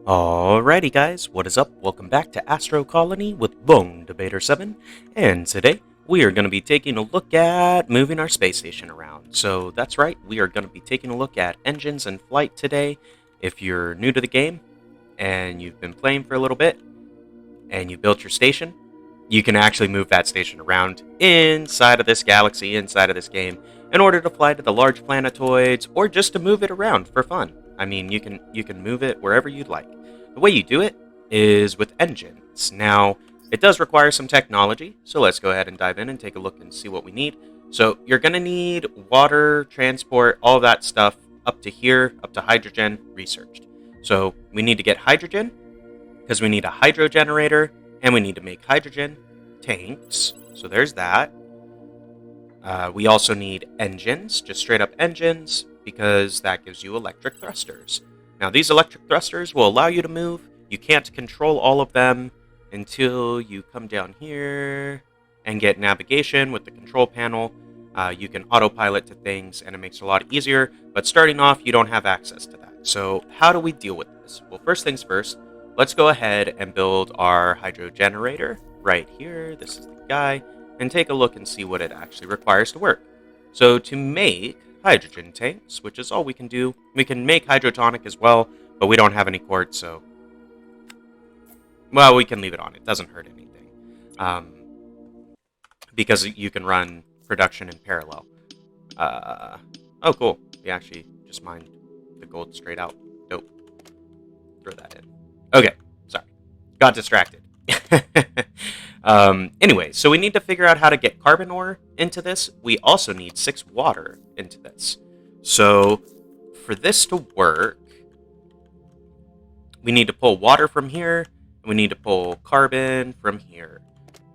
Alrighty guys, what is up? Welcome back to Astro Colony with Bone Debater 7, and today we are going to be taking a look at moving our space station around. So that's right, we are going to be taking a look at engines and flight today. If you're new to the game, and you've been playing for a little bit, and you built your station, you can actually move that station around inside of this galaxy, inside of this game, in order to fly to the large planetoids, or just to move it around for fun. I mean, you can move it wherever you'd like. The way you do it is with engines. Now, it does require some technology, so let's go ahead and dive in and take a look and see what we need. So you're going to need water, transport, all that stuff up to here, up to hydrogen, researched. So we need to get hydrogen, because we need a hydro generator, and we need to make hydrogen tanks. So there's that. We also need engines, just straight up engines, because that gives you electric thrusters. Now, these electric thrusters will allow you to move. You can't control all of them until you come down here and get navigation with the control panel. You can autopilot to things, and it makes it a lot easier. But starting off, you don't have access to that. So how do we deal with this? Well, first things first, let's go ahead and build our hydro generator right here. This is the guy. And take a look and see what it actually requires to work. So to make hydrogen tanks, which is all we can do, we can make hydrotonic as well, but we don't have any quartz, so... Well, we can leave it on. It doesn't hurt anything. Because you can run production in parallel. Oh, cool. We actually just mined the gold straight out. Dope. Throw that in. Okay, sorry. Got distracted. Anyway, so we need to figure out how to get carbon ore into this. We also need 6 water into this. So for this to work, we need to pull water from here, and we need to pull carbon from here.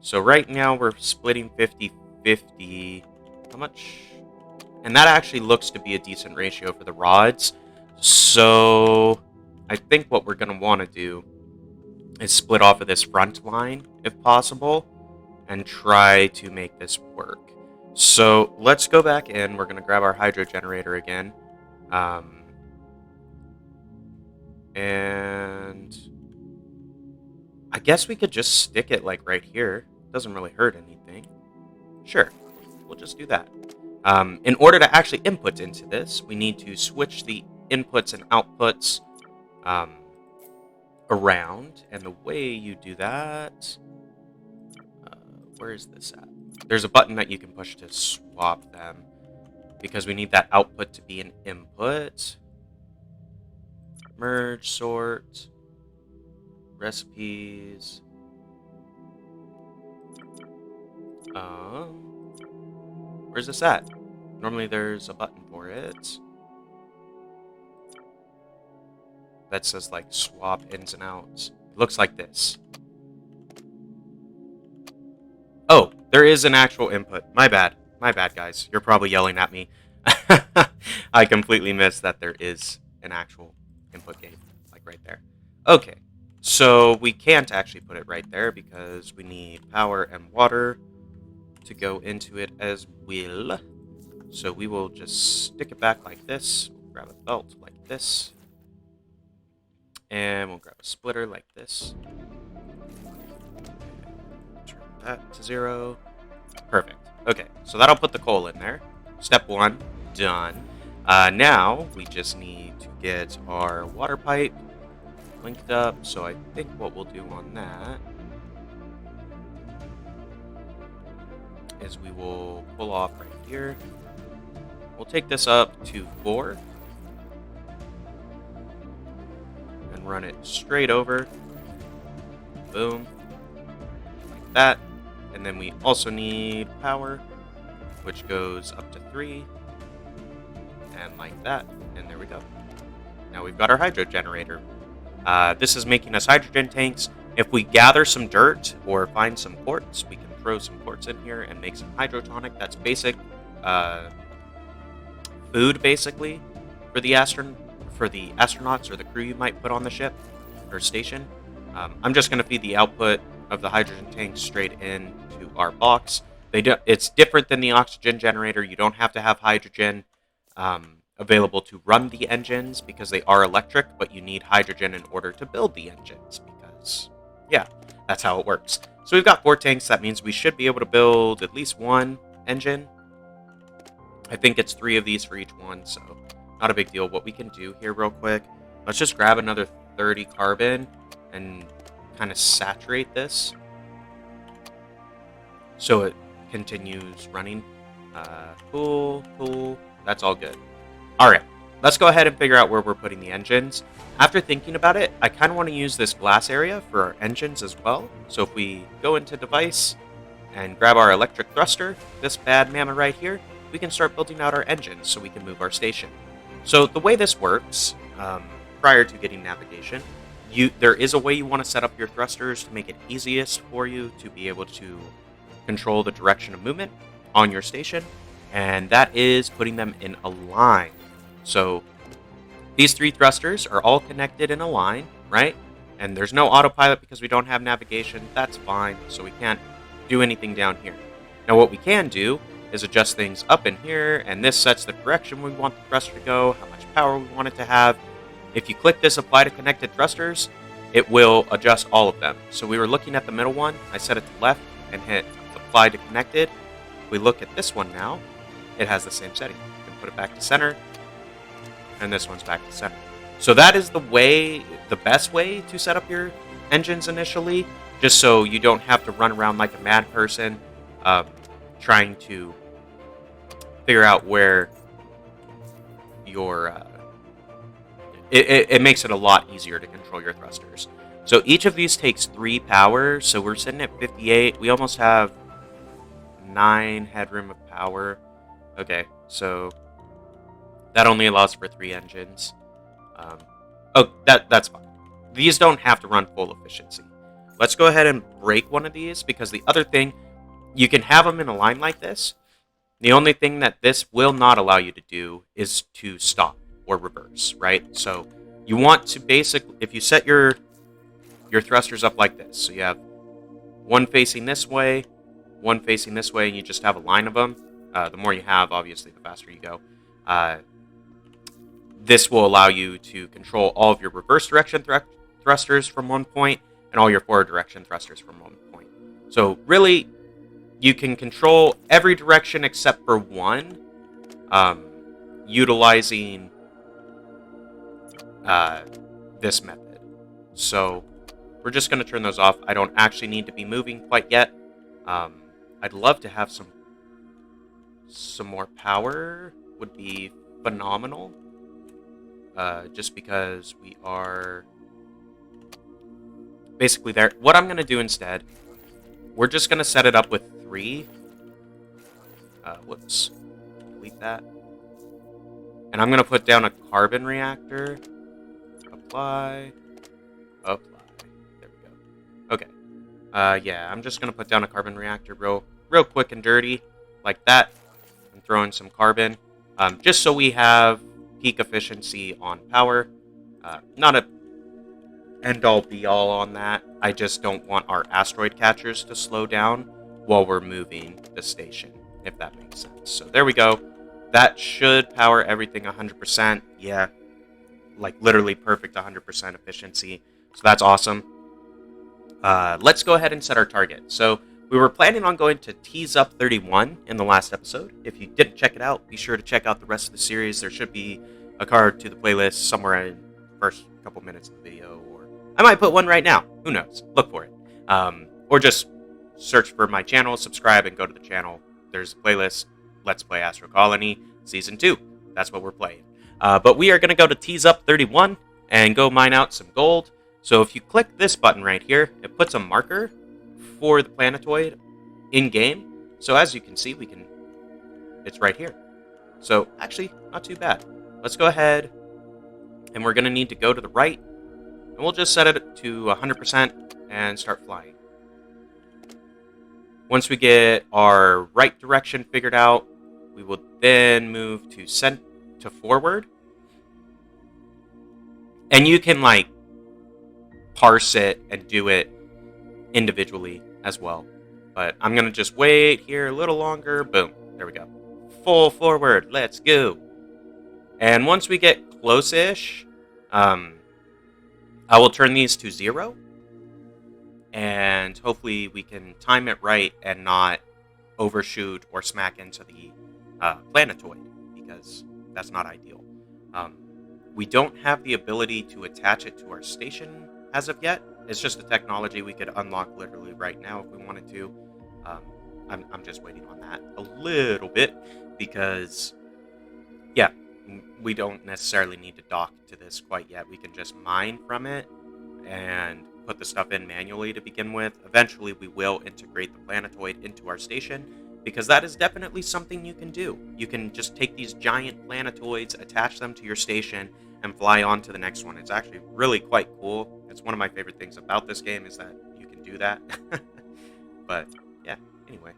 So right now we're splitting 50-50. How much? And that actually looks to be a decent ratio for the rods. So I think what we're going to want to do is split off of this front line, if possible, and try to make this work. So let's go back in. We're going to grab our hydro generator again. And I guess we could just stick it like right here. Doesn't really hurt anything. Sure, we'll just do that. In order to actually input into this, we need to switch the inputs and outputs around, and the way you do that, where is this at? There's a button that you can push to swap them, because we need that output to be an input. Merge, sort, recipes. Where's this at? Normally there's a button for it that says like swap ins and outs. It looks like this. Oh, there is an actual input. My bad, guys. You're probably yelling at me. I completely missed that there is an actual input gate, like right there. Okay, so we can't actually put it right there because we need power and water to go into it as well. So we will just stick it back like this. We'll grab a belt like this. And we'll grab a splitter like this. Turn that to 0. Perfect. Okay, so that'll put the coal in there. Step 1, done. Now, we just need to get our water pipe linked up. So I think what we'll do on that is we will pull off right here. We'll take this up to 4. Run it straight over. Boom. Like that. And then we also need power, which goes up to 3. And like that. And there we go. Now we've got our hydro generator. This is making us hydrogen tanks. If we gather some dirt or find some quartz, we can throw some quartz in here and make some hydrotonic. That's basic food, basically, for the astronauts or the crew you might put on the ship or station. I'm just going to feed the output of the hydrogen tank straight into our box. It's different than the oxygen generator. You don't have to have hydrogen. available to run the engines because they are electric, but you need hydrogen in order to build the engines because, yeah, that's how it works. So we've got 4 tanks. That means we should be able to build at least 1 engine. I think it's 3 of these for each one, so not a big deal. What we can do here real quick, let's just grab another 30 carbon and kind of saturate this so it continues running. Cool. That's all good. All right, let's go ahead and figure out where we're putting the engines. After thinking about it, I kind of want to use this glass area for our engines as well. So if we go into device and grab our electric thruster, this bad mama right here, we can start building out our engines so we can move our station. So the way this works, prior to getting navigation, there is a way you want to set up your thrusters to make it easiest for you to be able to control the direction of movement on your station, and that is putting them in a line. So these 3 thrusters are all connected in a line, right? And there's no autopilot because we don't have navigation. That's fine, so we can't do anything down here. Now what we can do is adjust things up in here, and this sets the direction we want the thruster to go, how much power we want it to have. If you click this apply to connected thrusters, it will adjust all of them. So we were looking at the middle one, I set it to left and hit apply to connected. We look at this one now, it has the same setting. You can put it back to center, and this one's back to center. So that is the best way to set up your engines initially, just so you don't have to run around like a mad person trying to figure out where your... It makes it a lot easier to control your thrusters. So each of these takes 3 power, so we're sitting at 58. We almost have 9 headroom of power. Okay, so that only allows for 3 engines. That's fine. These don't have to run full efficiency. Let's go ahead and break one of these, because the other thing, you can have them in a line like this. The only thing that this will not allow you to do is to stop or reverse, right? So you want to basically, if you set your thrusters up like this, so you have one facing this way, one facing this way, and you just have a line of them. The more you have, obviously, the faster you go. This will allow you to control all of your reverse direction thrusters from one point and all your forward direction thrusters from one point. So really, you can control every direction except for one, utilizing this method. So we're just going to turn those off. I don't actually need to be moving quite yet. I'd love to have some more power. Would be phenomenal. Just because we are basically there. What I'm going to do instead, we're just going to set it up with 3. Whoops. Delete that. And I'm going to put down a carbon reactor. Apply. There we go. Okay. Yeah, I'm just going to put down a carbon reactor real quick and dirty, like that. And throw in some carbon. Just so we have peak efficiency on power. Not a end-all be-all on that. I just don't want our asteroid catchers to slow down while we're moving the station, if that makes sense. So there we go. That should power everything 100%. Yeah, like literally perfect 100% efficiency. So that's awesome. Let's go ahead and set our target. So we were planning on going to Tease Up 31 in the last episode. If you didn't check it out, be sure to check out the rest of the series. There should be a card to the playlist somewhere in the first couple minutes of the video, or I might put one right now. Who knows? Look for it. Or just search for my channel, subscribe, and go to the channel. There's a playlist, Let's Play Astro Colony Season 2. That's what we're playing. But we are going to go to Tease Up 31 and go mine out some gold. So if you click this button right here, it puts a marker for the planetoid in-game. So as you can see, it's right here. So actually, not too bad. Let's go ahead, and we're going to need to go to the right, and we'll just set it to 100% and start flying. Once we get our right direction figured out, we will then move to forward. And you can parse it and do it individually as well. But I'm going to just wait here a little longer. Boom. There we go. Full forward. Let's go. And once we get close-ish, I will turn these to 0. And hopefully we can time it right and not overshoot or smack into the planetoid, because that's not ideal. We don't have the ability to attach it to our station as of yet. It's just a technology we could unlock literally right now if we wanted to. I'm just waiting on that a little bit because, yeah, we don't necessarily need to dock to this quite yet. We can just mine from it and put the stuff in manually to begin with. Eventually, we will integrate the planetoid into our station, because that is definitely something you can do. You can just take these giant planetoids, attach them to your station, and fly on to the next one. It's actually really quite cool. It's one of my favorite things about this game is that you can do that. But, yeah, anyway.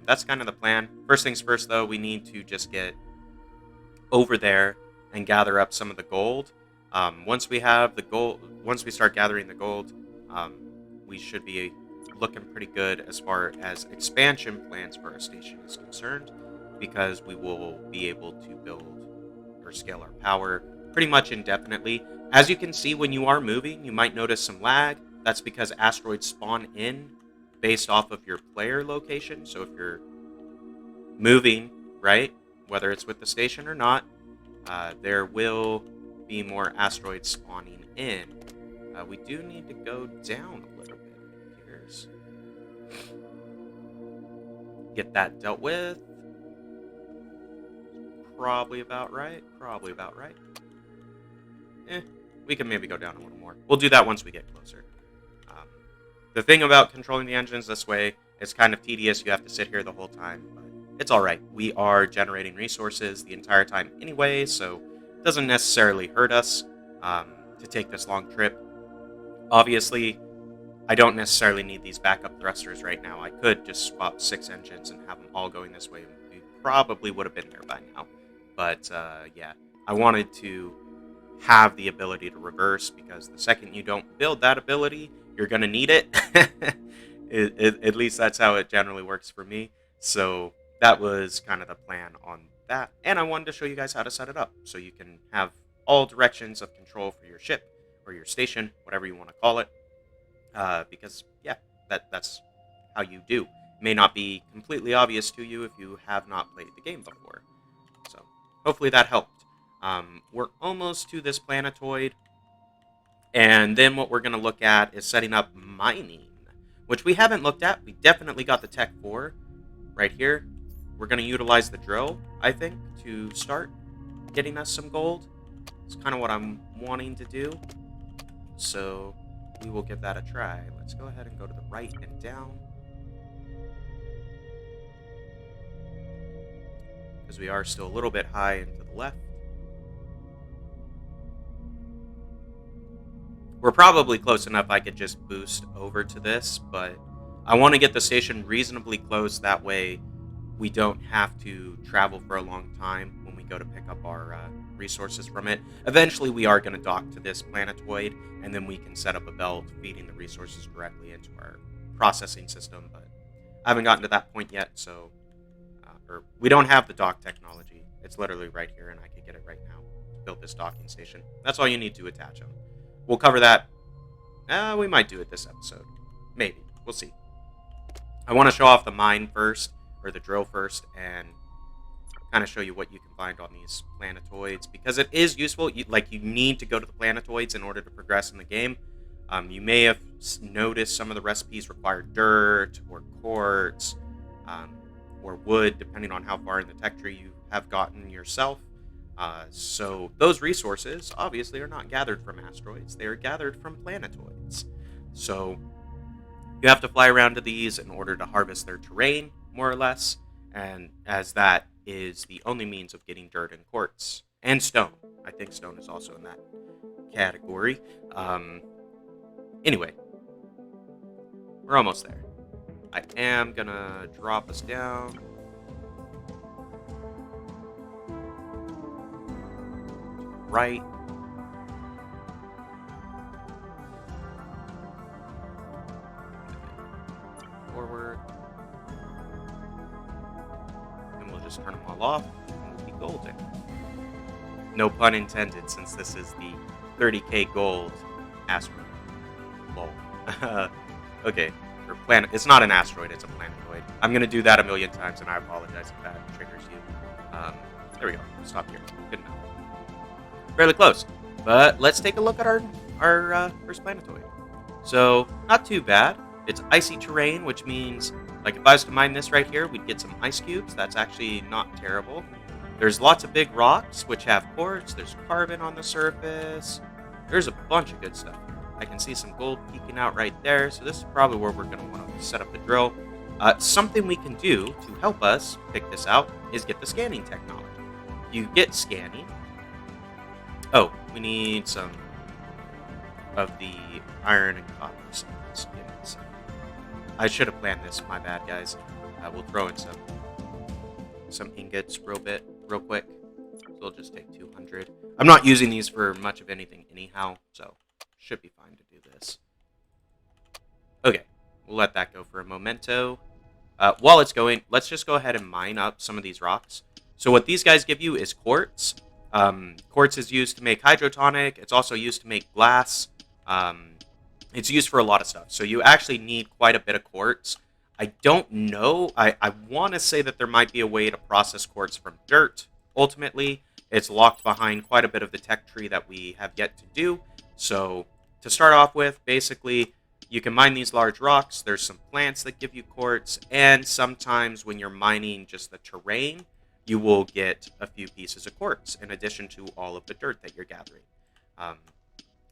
That's kind of the plan. First things first, though, we need to just get over there and gather up some of the gold. Once we have the gold, once we start gathering the gold, we should be looking pretty good as far as expansion plans for our station is concerned, because we will be able to build or scale our power pretty much indefinitely. As you can see, when you are moving, you might notice some lag. That's because asteroids spawn in based off of your player location. So if you're moving, right, whether it's with the station or not, there will be more asteroids spawning in. We do need to go down a little bit. Here's get that dealt with. Probably about right. Probably about right. We can maybe go down a little more. We'll do that once we get closer. The thing about controlling the engines this way, it's kind of tedious. You have to sit here the whole time, but it's all right. We are generating resources the entire time anyway, so it doesn't necessarily hurt us to take this long trip. Obviously, I don't necessarily need these backup thrusters right now. I could just swap 6 engines and have them all going this way. We probably would have been there by now. But, yeah, I wanted to have the ability to reverse, because the second you don't build that ability, you're going to need it. At least that's how it generally works for me. So that was kind of the plan on that. And I wanted to show you guys how to set it up so you can have all directions of control for your ship or your station, whatever you want to call it. Because, yeah, that's how you do. May not be completely obvious to you if you have not played the game before. So hopefully that helped. We're almost to this planetoid. And then what we're going to look at is setting up mining, which we haven't looked at. We definitely got the tech for right here. We're going to utilize the drill, I think, to start getting us some gold. It's kind of what I'm wanting to do. So we will give that a try. Let's go ahead and go to the right and down, because we are still a little bit high and to the left. We're probably close enough I could just boost over to this, but I want to get the station reasonably close. That way we don't have to travel for a long time when we go to pick up our resources from it. Eventually we are going to dock to this planetoid, and then we can set up a belt feeding the resources directly into our processing system, but I haven't gotten to that point yet, so or we don't have the dock technology. It's literally right here, and I could get it right now to build this docking station. That's all you need to attach them. We'll cover that. We might do it this episode. Maybe. We'll see. I want to show off the mine first, or the drill first, and kind of show you what you can find on these planetoids, because it is useful. You need to go to the planetoids in order to progress in the game. You may have noticed some of the recipes require dirt, or quartz, or wood, depending on how far in the tech tree you have gotten yourself. So those resources obviously are not gathered from asteroids. They are gathered from planetoids. So you have to fly around to these in order to harvest their terrain, more or less. And as that is the only means of getting dirt and quartz. And stone. I think stone is also in that category. Anyway. We're almost there. I am going to drop us down. Right. Forward. And we'll just turn them all off, and we'll be golden. No pun intended, since this is the 30k gold asteroid. Lol. Okay, or planet. It's not an asteroid, it's a planetoid. I'm going to do that a million times, and I apologize if that triggers you. There we go. Stop here. Good enough. Fairly close. But let's take a look at our first planetoid. So, not too bad. It's icy terrain, which means, like, if I was to mine this right here, we'd get some ice cubes. That's actually not terrible. There's lots of big rocks, which have quartz. There's carbon on the surface. There's a bunch of good stuff. I can see some gold peeking out right there, so this is probably where we're going to want to set up the drill. Something we can do to help us pick this out is get the scanning technology. You get scanning. Oh, we need some of the iron and copper cells. I should have planned this. My bad, guys. We'll throw in some ingots real quick. So we'll just take 200. I'm not using these for much of anything anyhow, so should be fine to do this. Okay, we'll let that go for a momento. While it's going, let's just go ahead and mine up some of these rocks. So what these guys give you is quartz. Quartz is used to make hydrotonic. It's also used to make glass. It's used for a lot of stuff. So you actually need quite a bit of quartz. I don't know. I want to say that there might be a way to process quartz from dirt. Ultimately, it's locked behind quite a bit of the tech tree that we have yet to do. So to start off with, basically, you can mine these large rocks. There's some plants that give you quartz. And sometimes when you're mining just the terrain, you will get a few pieces of quartz in addition to all of the dirt that you're gathering.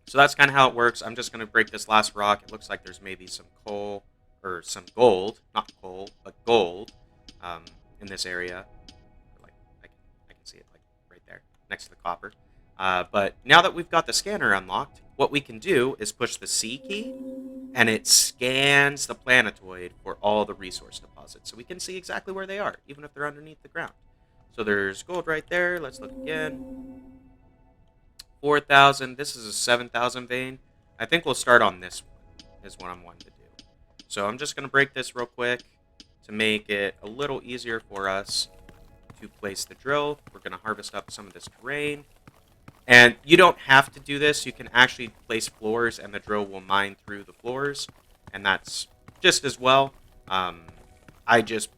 So that's kind of how it works. I'm just going to break this last rock. It looks like there's maybe some coal or some gold, not coal, but gold in this area. Like I can see it like right there next to the copper. But now that we've got the scanner unlocked, what we can do is push the C key, and it scans the planetoid for all the resource deposits. So we can see exactly where they are, even if they're underneath the ground. So there's gold right there. Let's look again. 4,000. This is a 7,000 vein. I think we'll start on this one, is what I'm wanting to do. So I'm just going to break this real quick to make it a little easier for us to place the drill. We're going to harvest up some of this terrain. And you don't have to do this. You can actually place floors, and the drill will mine through the floors. And that's just as well. I just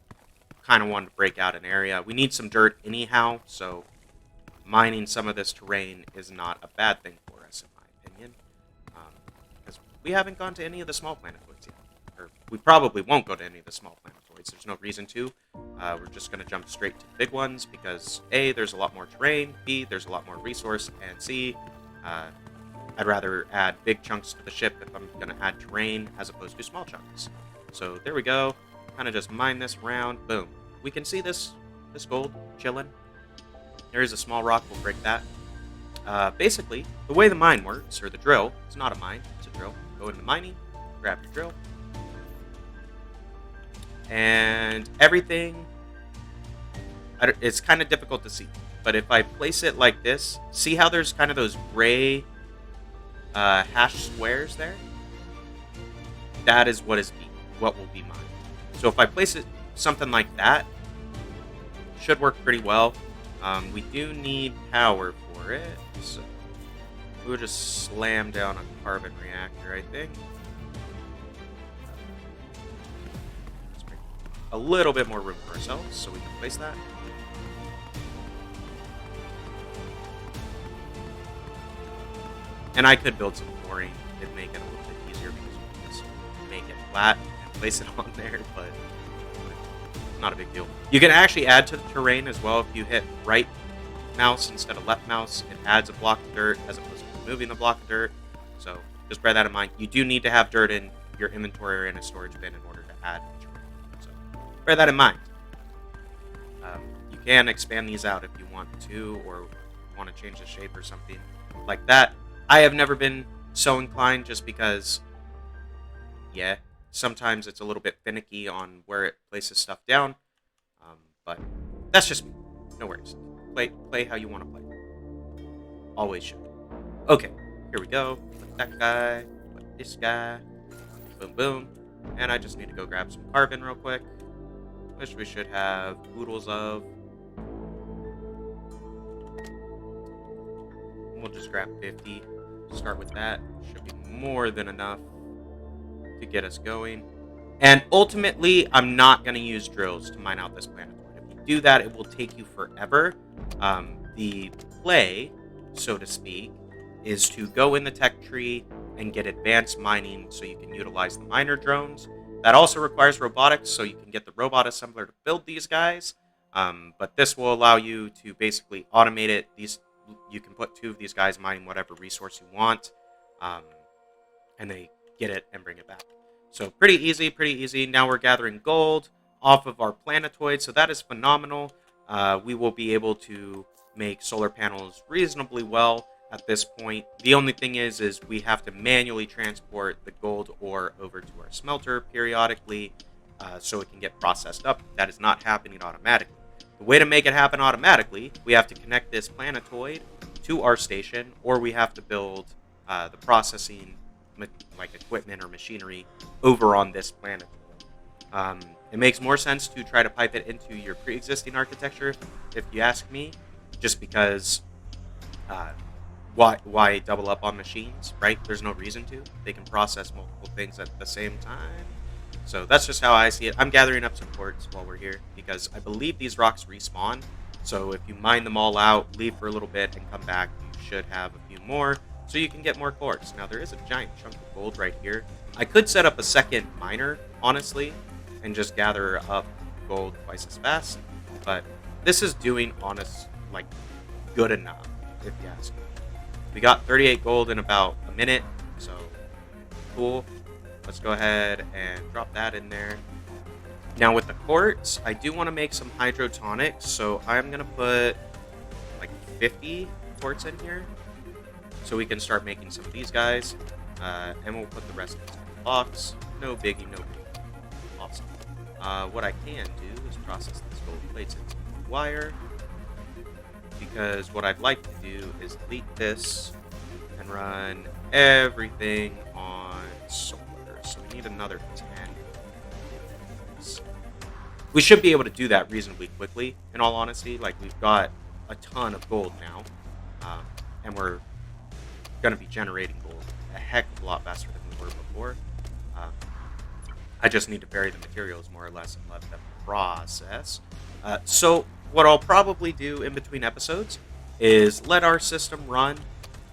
kind of wanted to break out an area. We need some dirt anyhow, so mining some of this terrain is not a bad thing for us, in my opinion. Because we haven't gone to any of the small planetoids yet. Or we probably won't go to any of the small planetoids. There's no reason to. We're just going to jump straight to the big ones because A, there's a lot more terrain, B, there's a lot more resource, and C, I'd rather add big chunks to the ship if I'm going to add terrain as opposed to small chunks. So there we go. Kind of just mine this around. Boom. We can see this gold chilling. There is a small rock. We'll break that. Basically, the way the mine works, or the drill, it's not a mine, it's a drill. Go into mining, grab your drill, and everything, it's kind of difficult to see. But if I place it like this, see how there's kind of those gray hash squares there? That is what will be mined. So if I place it something like that, it should work pretty well. We do need power for it, so we'll just slam down a carbon reactor, I think. Let's make a little bit more room for ourselves so we can place that. And I could build some flooring and make it a little bit easier because we can just make it flat and place it on there, but not a big deal. You can actually add to the terrain as well. If you hit right mouse instead of left mouse, it adds a block of dirt as opposed to removing the block of dirt. So just bear that in mind. You do need to have dirt in your inventory or in a storage bin in order to add terrain. So bear that in mind. You can expand these out if you want to, or want to change the shape or something like that. I have never been so inclined just because, yeah, sometimes it's a little bit finicky on where it places stuff down, but that's just me. No worries. Play how you want to play. Always should. Okay, here we go. Put that guy, put this guy, boom, boom. And I just need to go grab some carbon real quick, which we should have oodles of. We'll just grab 50. Start with that. Should be more than enough to get us going. And ultimately, I'm not going to use drills to mine out this planetoid. If you do that, it will take you forever. The play, so to speak, is to go in the tech tree and get advanced mining so you can utilize the miner drones. That also requires robotics, so you can get the robot assembler to build these guys. But this will allow you to basically automate it. You can put 2 of these guys mining whatever resource you want, and they get it and bring it back. So pretty easy. Now we're gathering gold off of our planetoid, so that is phenomenal. We will be able to make solar panels reasonably well at this point. The only thing is we have to manually transport the gold ore over to our smelter periodically so it can get processed up. That is not happening automatically. The way to make it happen automatically, we have to connect this planetoid to our station, or we have to build the processing like equipment or machinery over on this planet. It makes more sense to try to pipe it into your pre-existing architecture, if you ask me, just because why double up on machines, right? There's no reason to. They can process multiple things at the same time. So that's just how I see it. I'm gathering up some quartz while we're here because I believe these rocks respawn. So if you mine them all out, leave for a little bit, and come back, you should have a few more, so you can get more quartz. Now, there is a giant chunk of gold right here. I could set up a second miner, honestly, and just gather up gold twice as fast, but this is doing good enough, if you ask me. We got 38 gold in about a minute, so cool. Let's go ahead and drop that in there. Now with the quartz, I do want to make some hydrotonics, so I'm going to put like 50 quartz in here so we can start making some of these guys, and we'll put the rest into the box. No biggie. Awesome. What I can do is process these gold plates into wire, because what I'd like to do is delete this and run everything on solar. So we need another 10. We should be able to do that reasonably quickly, in all honesty. Like, we've got a ton of gold now, and we're going to be generating gold a heck of a lot faster than we were before. I just need to bury the materials more or less and let them process. So what I'll probably do in between episodes is let our system run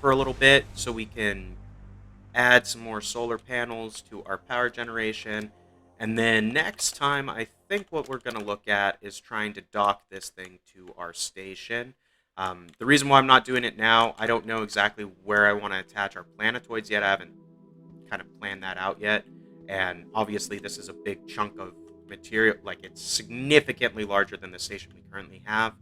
for a little bit so we can add some more solar panels to our power generation. And then next time, I think what we're going to look at is trying to dock this thing to our station. The reason why I'm not doing it now, I don't know exactly where I want to attach our planetoids yet. I haven't kind of planned that out yet. And obviously, this is a big chunk of material. Like, it's significantly larger than the station we currently have.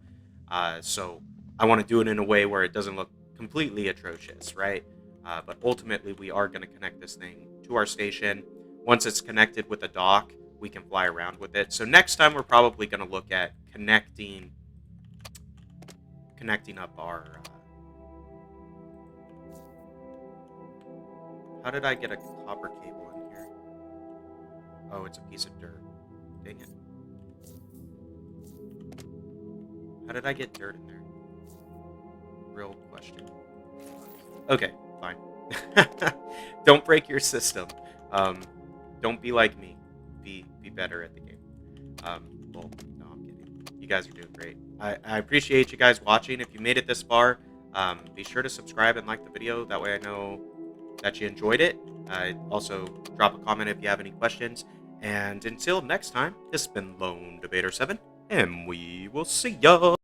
So I want to do it in a way where it doesn't look completely atrocious, right? But ultimately, we are going to connect this thing to our station. Once it's connected with a dock, we can fly around with it. So next time, we're probably going to look at connecting up our... How did I get a copper cable in here? Oh, it's a piece of dirt. Dang it. How did I get dirt in there? Real question. Okay, fine. Don't break your system. Don't be like me. Be better at the game. Well, no, I'm kidding. You guys are doing great. I appreciate you guys watching. If you made it this far, be sure to subscribe and like the video. That way I know that you enjoyed it. Also, drop a comment if you have any questions. And until next time, this has been Lone Debater 7, and we will see ya!